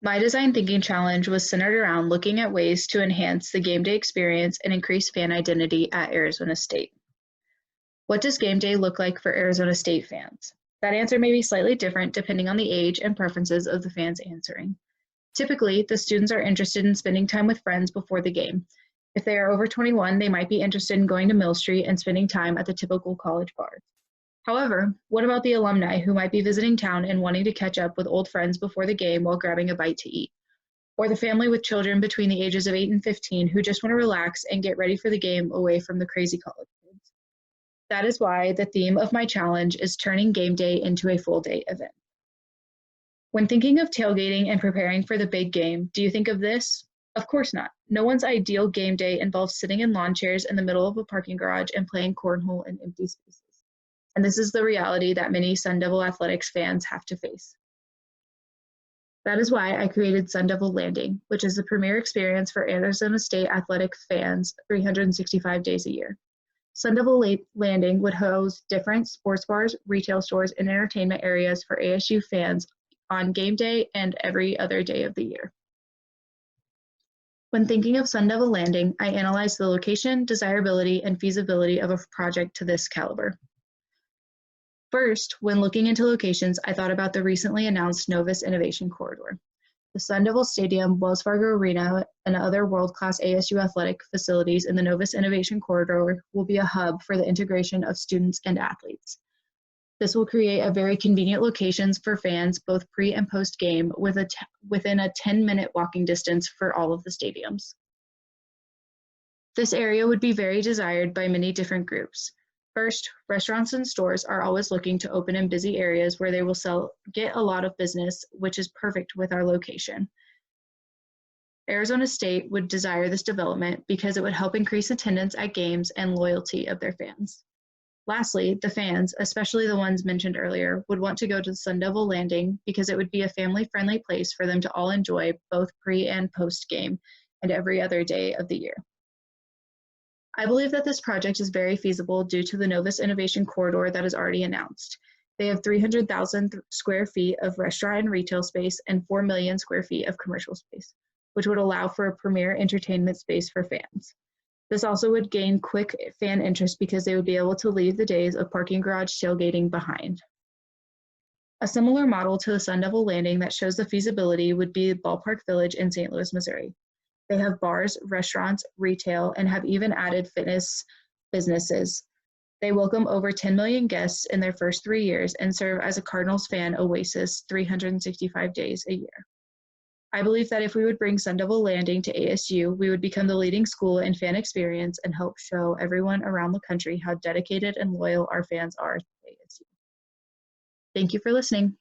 My design thinking challenge was centered around looking at ways to enhance the game day experience and increase fan identity at Arizona State. What does game day look like for Arizona State fans? That answer may be slightly different depending on the age and preferences of the fans answering. Typically, the students are interested in spending time with friends before the game. If they are over 21, they might be interested in going to Mill Street and spending time at the typical college bars. However, what about the alumni who might be visiting town and wanting to catch up with old friends before the game while grabbing a bite to eat? Or the family with children between the ages of 8 and 15 who just want to relax and get ready for the game away from the crazy college kids? That is why the theme of my challenge is turning game day into a full day event. When thinking of tailgating and preparing for the big game, do you think of this? Of course not. No one's ideal game day involves sitting in lawn chairs in the middle of a parking garage and playing cornhole in empty spaces. And this is the reality that many Sun Devil Athletics fans have to face. That is why I created Sun Devil Landing, which is the premier experience for Arizona State athletic fans 365 days a year. Sun Devil Landing would host different sports bars, retail stores, and entertainment areas for ASU fans on game day and every other day of the year. When thinking of Sun Devil Landing, I analyzed the location, desirability, and feasibility of a project to this caliber. First, when looking into locations, I thought about the recently announced Novus Innovation Corridor. The Sun Devil Stadium, Wells Fargo Arena, and other world-class ASU athletic facilities in the Novus Innovation Corridor will be a hub for the integration of students and athletes. This will create a very convenient locations for fans both pre and post game within a 10-minute walking distance for all of the stadiums. This area would be very desired by many different groups. First, restaurants and stores are always looking to open in busy areas where they will get a lot of business, which is perfect with our location. Arizona State would desire this development because it would help increase attendance at games and loyalty of their fans. Lastly, the fans, especially the ones mentioned earlier, would want to go to the Sun Devil Landing because it would be a family-friendly place for them to all enjoy both pre and post game and every other day of the year. I believe that this project is very feasible due to the Novus Innovation Corridor that is already announced. They have 300,000 square feet of restaurant and retail space and 4 million square feet of commercial space, which would allow for a premier entertainment space for fans. This also would gain quick fan interest because they would be able to leave the days of parking garage tailgating behind. A similar model to the Sun Devil Landing that shows the feasibility would be Ballpark Village in St. Louis, Missouri. They have bars, restaurants, retail, and have even added fitness businesses. They welcome over 10 million guests in their first 3 years and serve as a Cardinals fan oasis 365 days a year. I believe that if we would bring Sun Devil Landing to ASU, we would become the leading school in fan experience and help show everyone around the country how dedicated and loyal our fans are to ASU. Thank you for listening.